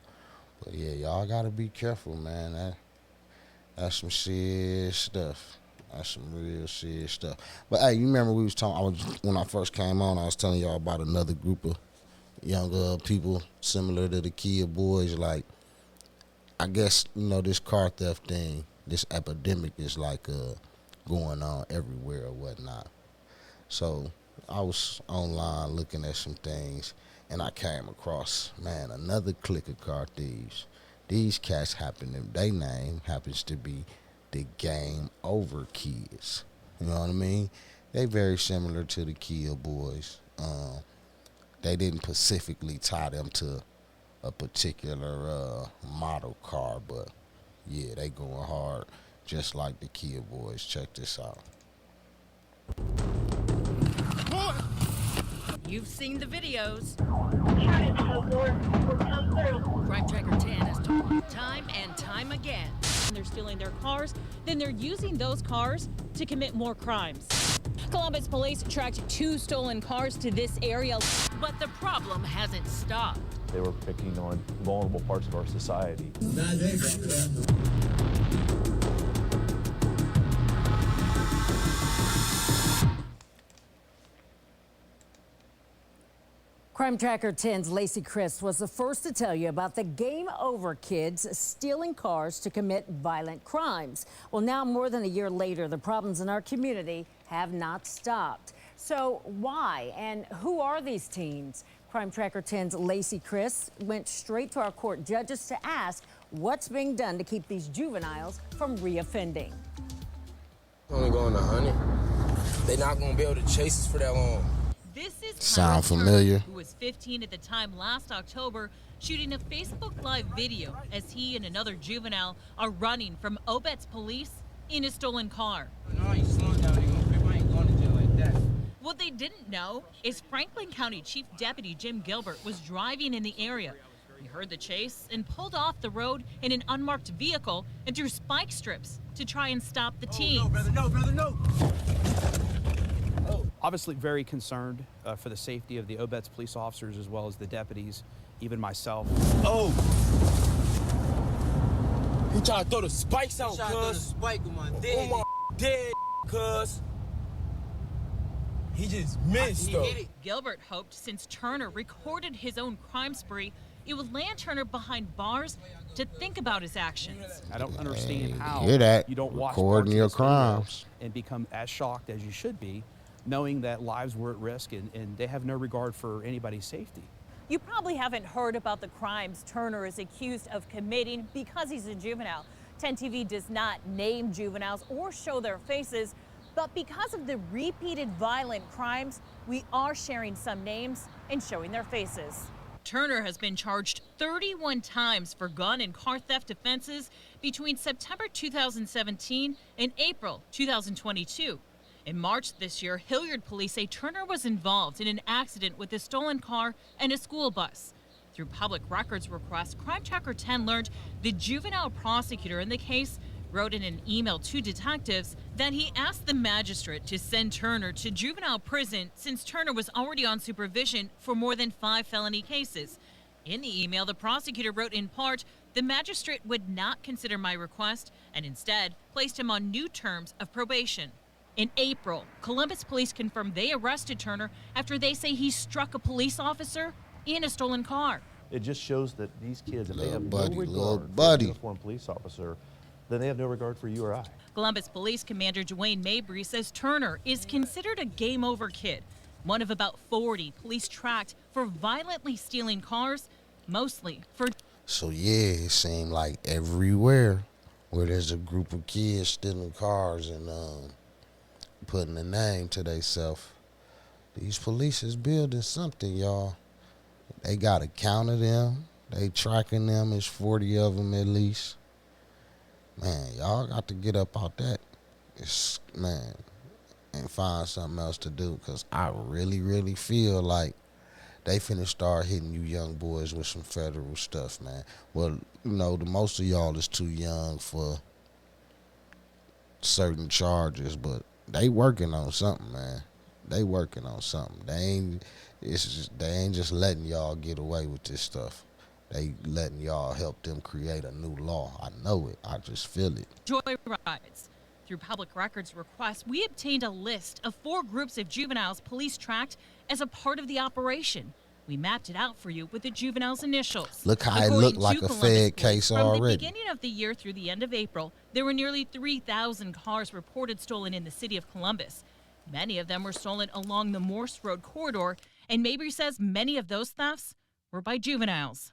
But yeah, y'all gotta be careful, man. That's some serious stuff. That's some real serious stuff. But hey, you remember we was talking, when I first came on, I was telling y'all about another group of younger people similar to the Kia boys. Like, I guess, you know, this car theft thing, this epidemic is like going on everywhere or whatnot. So I was online looking at some things, and I came across, man, another clique of car thieves. These cats their name happens to be the Game Over Kids. You know what I mean? They very similar to the Kia boys. They didn't specifically tie them to a particular model car, but yeah, they going hard just like the Kia boys. Check this out. You've seen the videos. Crime Tracker 10 has told them time and time again. They're stealing their cars, then they're using those cars to commit more crimes. Columbus police tracked 2 stolen cars to this area. But the problem hasn't stopped. They were picking on vulnerable parts of our society. Crime Tracker 10's Lacey Chris was the first to tell you about the Game Over kids stealing cars to commit violent crimes. Well, now more than a year later, the problems in our community have not stopped. So why and who are these teens? Crime Tracker 10's Lacey Chris went straight to our court judges to ask what's being done to keep these juveniles from reoffending. Only going to 100. They're not going to be able to chase us for that long. Sound Turner, familiar? who was 15 at the time last October, shooting a Facebook Live video as he and another juvenile are running from Obet's police in a stolen car. What they didn't know is Franklin County Chief Deputy Jim Gilbert was driving in the area. He heard the chase and pulled off the road in an unmarked vehicle and threw spike strips to try and stop the teens. No, brother, no. Obviously very concerned for the safety of the Obet's police officers as well as the deputies, even myself. Oh! He tried to throw the spikes out, cuz. Spike on my Dead, cuz. He just missed, though. Gilbert hoped since Turner recorded his own crime spree, it would land Turner behind bars to think about his actions. I don't understand how hear that? you don't watch Recording your crimes and become as shocked as you should be, knowing that lives were at risk and they have no regard for anybody's safety. You probably haven't heard about the crimes Turner is accused of committing because he's a juvenile. 10 TV does not name juveniles or show their faces, but because of the repeated violent crimes, we are sharing some names and showing their faces. Turner has been charged 31 times for gun and car theft offenses between September 2017 and April 2022. In March this year, Hilliard police say Turner was involved in an accident with a stolen car and a school bus. Through public records requests, Crime Tracker 10 learned the juvenile prosecutor in the case wrote in an email to detectives that he asked the magistrate to send Turner to juvenile prison since Turner was already on supervision for more than 5 felony cases. In the email, the prosecutor wrote in part, the magistrate would not consider my request and instead placed him on new terms of probation. In April, Columbus police confirmed they arrested Turner after they say he struck a police officer in a stolen car. It just shows that these kids, if they have buddy, no little regard for buddy. a uniformed police officer, then they have no regard for you or I. Columbus Police Commander Dwayne Mabry says Turner is considered a game-over kid, one of about 40 police tracked for violently stealing cars, mostly for... So yeah, it seemed like everywhere where there's a group of kids stealing cars and putting a name to themselves, these police is building something, y'all. They got a count of them. They tracking them. It's 40 of them at least. Man, y'all got to get up out that, and find something else to do, because I really, really feel like they finna start hitting you young boys with some federal stuff, man. Well, you know, the most of y'all is too young for certain charges, but they working on something, man. They working on something. They ain't just letting y'all get away with this stuff. They letting y'all help them create a new law. I know it. I just feel it. Joyrides. Through public records requests, we obtained a list of 4 groups of juveniles police tracked as a part of the operation. We mapped it out for you with the juveniles' initials. Look how it looked like a Fed case already. From the beginning of the year through the end of April, there were nearly 3,000 cars reported stolen in the city of Columbus. Many of them were stolen along the Morse Road corridor, and Mabry says many of those thefts were by juveniles.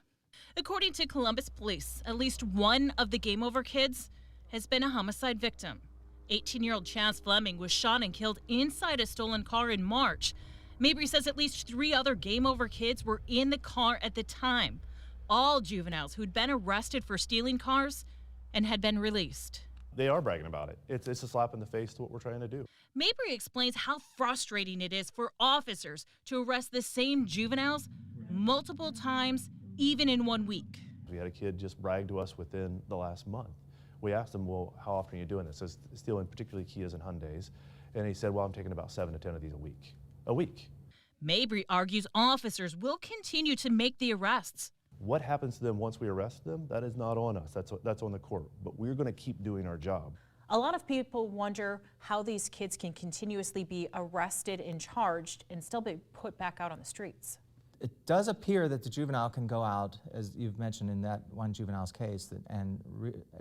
According to Columbus police, at least one of the game-over kids has been a homicide victim. 18-year-old Chaz Fleming was shot and killed inside a stolen car in March. Mabry says at least 3 other game-over kids were in the car at the time, all juveniles who'd been arrested for stealing cars and had been released. They are bragging about it. It's a slap in the face to what we're trying to do. Mabry explains how frustrating it is for officers to arrest the same juveniles multiple times, even in 1 week. We had a kid just brag to us within the last month. We asked him, well, how often are you doing this? So stealing particularly Kias and Hyundais. And he said, well, I'm taking about 7 to 10 of these a week. Mabry argues officers will continue to make the arrests. What happens to them once we arrest them, that is not on us. That's on the court. But we're going to keep doing our job. A lot of people wonder how these kids can continuously be arrested and charged and still be put back out on the streets. It does appear that the juvenile can go out, as you've mentioned in that one juvenile's case, and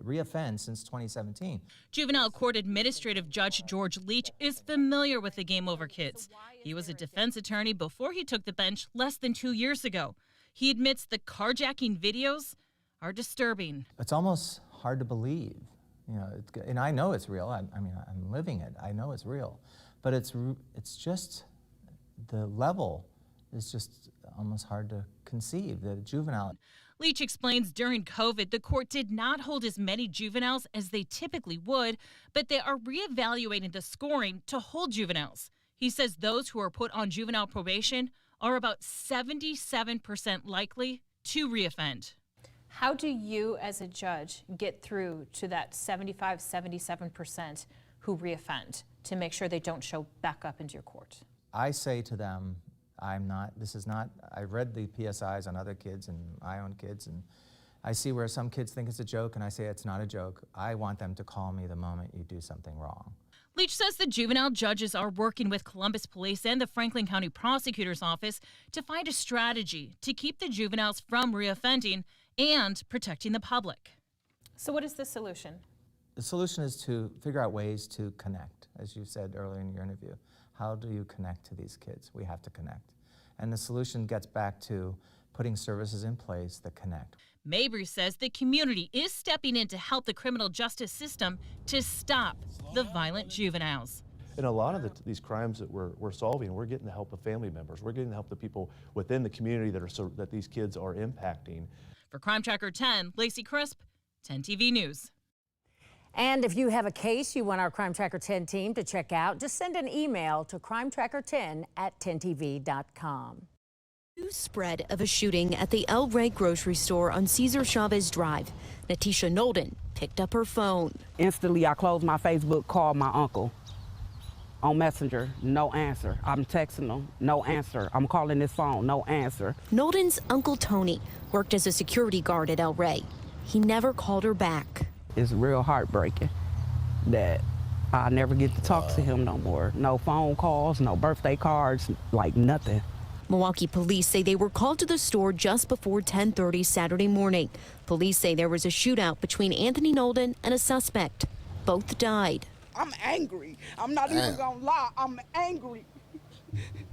reoffend since 2017. Juvenile Court Administrative Judge George Leach is familiar with the game-over kids. He was a defense attorney before he took the bench less than 2 years ago. He admits the carjacking videos are disturbing. It's almost hard to believe, you know, and I know it's real. I mean, I'm living it. I know it's real, but it's just the level It's just almost hard to conceive that a juvenile. Leach explains during COVID, the court did not hold as many juveniles as they typically would, but they are reevaluating the scoring to hold juveniles. He says those who are put on juvenile probation are about 77% likely to reoffend. How do you as a judge get through to that 75, 77% who reoffend to make sure they don't show back up into your court? I say to them, I read the PSIs on other kids and my own kids, and I see where some kids think it's a joke, and I say it's not a joke. I want them to call me the moment you do something wrong. Leach says the juvenile judges are working with Columbus Police and the Franklin County Prosecutor's Office to find a strategy to keep the juveniles from reoffending and protecting the public. So what is the solution? The solution is to figure out ways to connect, as you said earlier in your interview. How do you connect to these kids? We have to connect. And the solution gets back to putting services in place that connect. Mabry says the community is stepping in to help the criminal justice system to stop the violent juveniles. And a lot of these crimes that we're solving, we're getting the help of family members. We're getting the help of the people within the community that these kids are impacting. For Crime Tracker 10, Lacey Crisp, 10 TV News. And if you have a case you want our Crime Tracker 10 team to check out, just send an email to crimetracker10@10tv.com. News spread of a shooting at the El Rey grocery store on Cesar Chavez Drive. Natisha Nolden picked up her phone. Instantly, I closed my Facebook, called my uncle on Messenger, no answer. I'm texting him, no answer. I'm calling his phone, no answer. Nolden's Uncle Tony worked as a security guard at El Rey. He never called her back. It's real heartbreaking that I never get to talk to him no more. No phone calls, no birthday cards, like nothing. Milwaukee police say they were called to the store just before 10:30 Saturday morning. Police say there was a shootout between Anthony Nolden and a suspect. Both died. I'm angry. I'm not even gonna lie. I'm angry.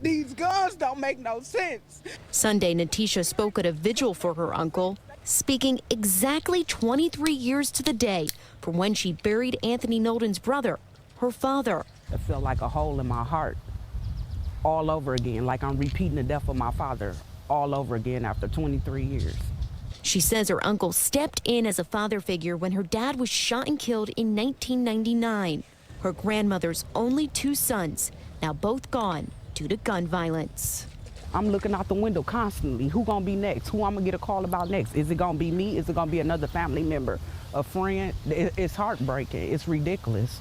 These guns don't make no sense. Sunday, Natisha spoke at a vigil for her uncle, speaking exactly 23 years to the day from when she buried Anthony Nolden's brother, her father. It felt like a hole in my heart all over again, like I'm repeating the death of my father all over again after 23 years. She says her uncle stepped in as a father figure when her dad was shot and killed in 1999. Her grandmother's only two sons, now both gone due to gun violence. I'm looking out the window constantly. Who gonna be next? Who I'm gonna get a call about next? Is it gonna be me? Is it gonna be another family member, a friend? It's heartbreaking. It's ridiculous.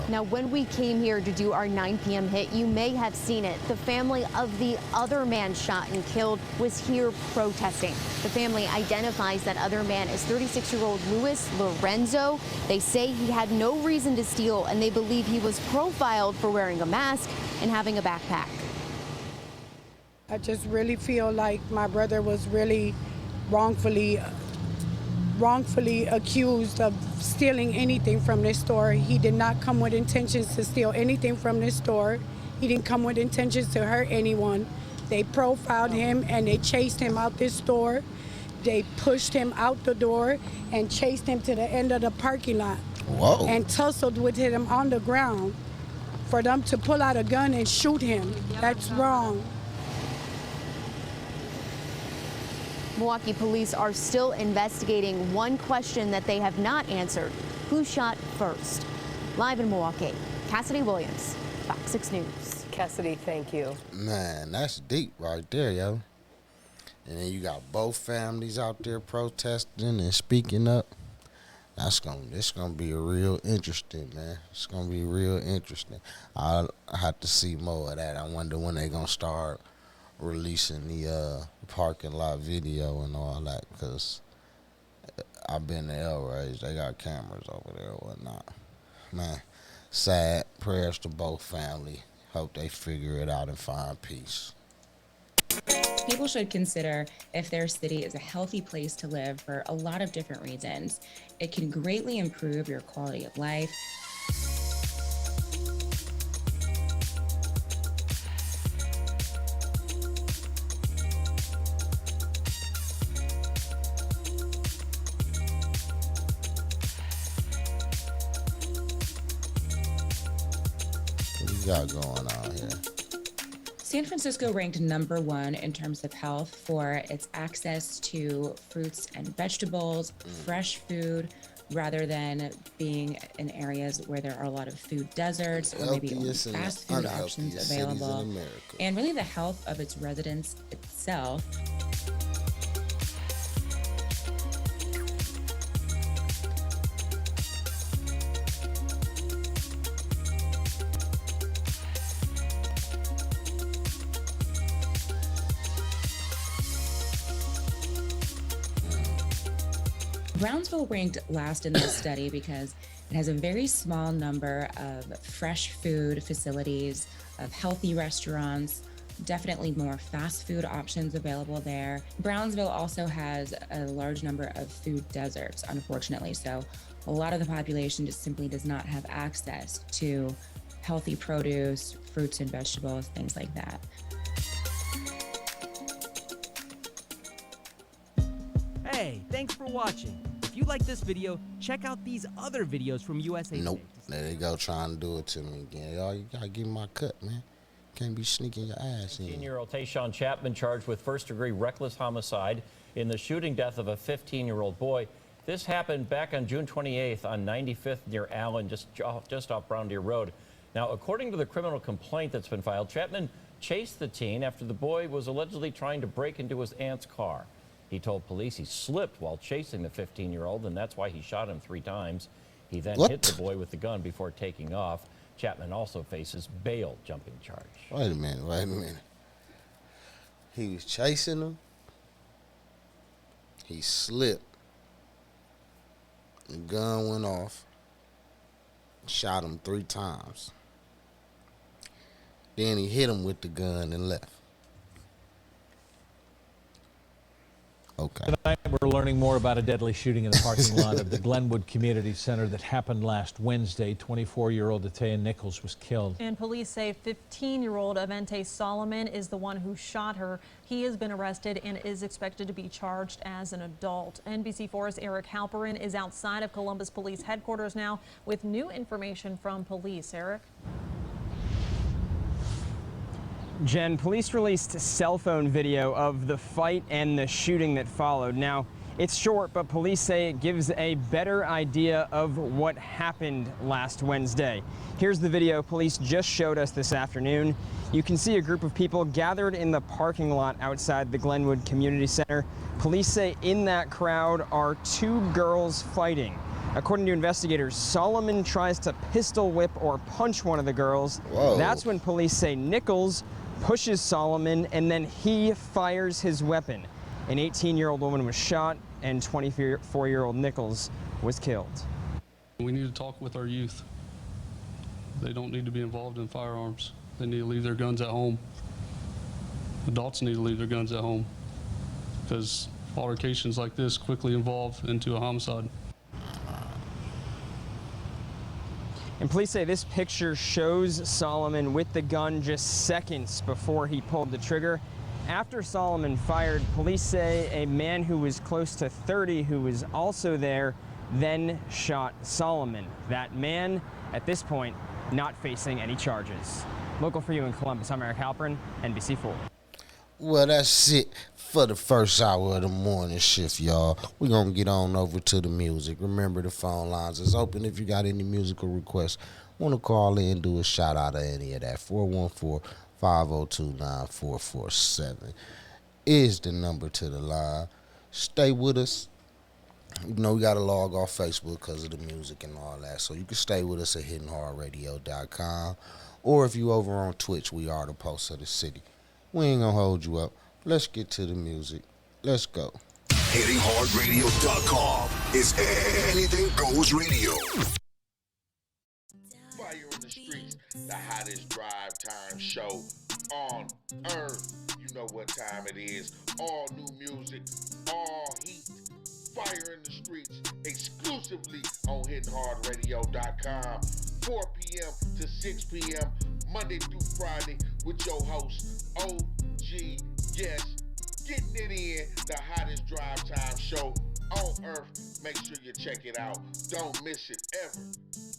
Now, when we came here to do our 9 p.m. hit, you may have seen it. The family of the other man shot and killed was here protesting. The family identifies that other man as 36-year-old Luis Lorenzo. They say he had no reason to steal, and they believe he was profiled for wearing a mask and having a backpack. I just really feel like my brother was really wrongfully accused of stealing anything from this store. He did not come with intentions to steal anything from this store. He didn't come with intentions to hurt anyone. They profiled him and they chased him out this store. They pushed him out the door and chased him to the end of the parking lot. Whoa. And tussled with him on the ground. For them to pull out a gun and shoot him, that's wrong. Milwaukee police are still investigating one question that they have not answered. Who shot first? Live in Milwaukee, Cassidy Williams, Fox 6 News. Cassidy, thank you. Man, that's deep right there, yo. And then you got both families out there protesting and speaking up. It's gonna be a real interesting, man. It's gonna be real interesting. I have to see more of that. I wonder when they gonna start releasing the parking lot video and all that, because I've been to El Rey's. They got cameras over there or whatnot. Man, sad. Prayers to both family. Hope they figure it out and find peace. People should consider if their city is a healthy place to live for a lot of different reasons. It can greatly improve your quality of life. you got going on here? San Francisco ranked #1 in terms of health for its access to fruits and vegetables, fresh food, rather than being in areas where there are a lot of food deserts or maybe only Healthiest and fast the food options unhealthiest cities in available, America. and really the health of its residents itself. Brownsville ranked last in this study because it has a very small number of fresh food facilities, of healthy restaurants, definitely more fast food options available there. Brownsville also has a large number of food deserts, unfortunately, so a lot of the population just simply does not have access to healthy produce, fruits and vegetables, things like that. Hey, thanks for watching. If you like this video, check out these other videos from USA Nope. Today. There they go trying to do it to me again. Y'all, you gotta give me my cut, man. Can't be sneaking your ass in. 15-year-old Tayshawn Chapman charged with first-degree reckless homicide in the shooting death of a 15-year-old boy. This happened back on June 28th on 95th near Allen, just off Brown Deer Road. Now, according to the criminal complaint that's been filed, Chapman chased the teen after the boy was allegedly trying to break into his aunt's car. He told police he slipped while chasing the 15-year-old, and that's why he shot him 3 times. He then hit the boy with the gun before taking off. Chapman also faces bail jumping charge. Wait a minute. He was chasing him. He slipped. The gun went off. Shot him 3 times. Then he hit him with the gun and left. Okay. Tonight we're learning more about a deadly shooting in the parking lot of the Glenwood Community Center that happened last Wednesday. 24-year-old Ataya Nichols was killed. And police say 15-year-old Avante Solomon is the one who shot her. He has been arrested and is expected to be charged as an adult. NBC4's Eric Halperin is outside of Columbus Police Headquarters now with new information from police. Eric? Jen, police released cell phone video of the fight and the shooting that followed. Now, it's short, but police say it gives a better idea of what happened last Wednesday. Here's the video police just showed us this afternoon. You can see a group of people gathered in the parking lot outside the Glenwood Community Center. Police say in that crowd are 2 girls fighting. According to investigators, Solomon tries to pistol whip or punch one of the girls. Whoa. That's when police say Nichols pushes Solomon and then he fires his weapon. An 18-year-old woman was shot and 24-year-old Nichols was killed. We need to talk with our youth. They don't need to be involved in firearms. They need to leave their guns at home. Adults need to leave their guns at home because altercations like this quickly evolve into a homicide. And police say this picture shows Solomon with the gun just seconds before he pulled the trigger. After Solomon fired, police say a man who was close to 30 who was also there then shot Solomon. That man, at this point, not facing any charges. Local for you in Columbus, I'm Eric Halperin, NBC4. Well, that's it for the first hour of the morning shift, y'all. We're going to get on over to the music. Remember, the phone lines is open if you got any musical requests. Want to call in, do a shout out of any of that. 414-502-9447 is the number to the line. Stay with us. You know, we got to log off Facebook because of the music and all that. So you can stay with us at hittinghardradio.com. Or if you over on Twitch, we are the Pulse of the City. We ain't gonna hold you up. Let's get to the music. Let's go. HittingHardRadio.com is anything goes radio. Fire in the Streets, the hottest drive time show on earth. You know what time it is. All new music, all heat. Fire in the Streets, exclusively on HittingHardRadio.com. 4 p.m. to 6 p.m. Monday through Friday with your host, OG Yes. Getting it in, the hottest drive time show on earth. Make sure you check it out. Don't miss it ever.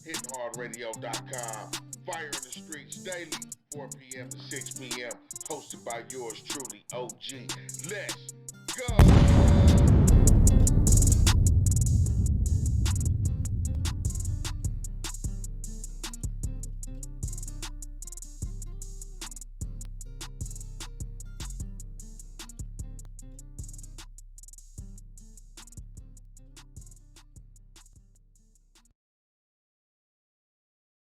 hittinghard.radio.com. Fire in the Streets daily, 4 p.m. to 6 p.m. Hosted by yours truly, OG. Let's go!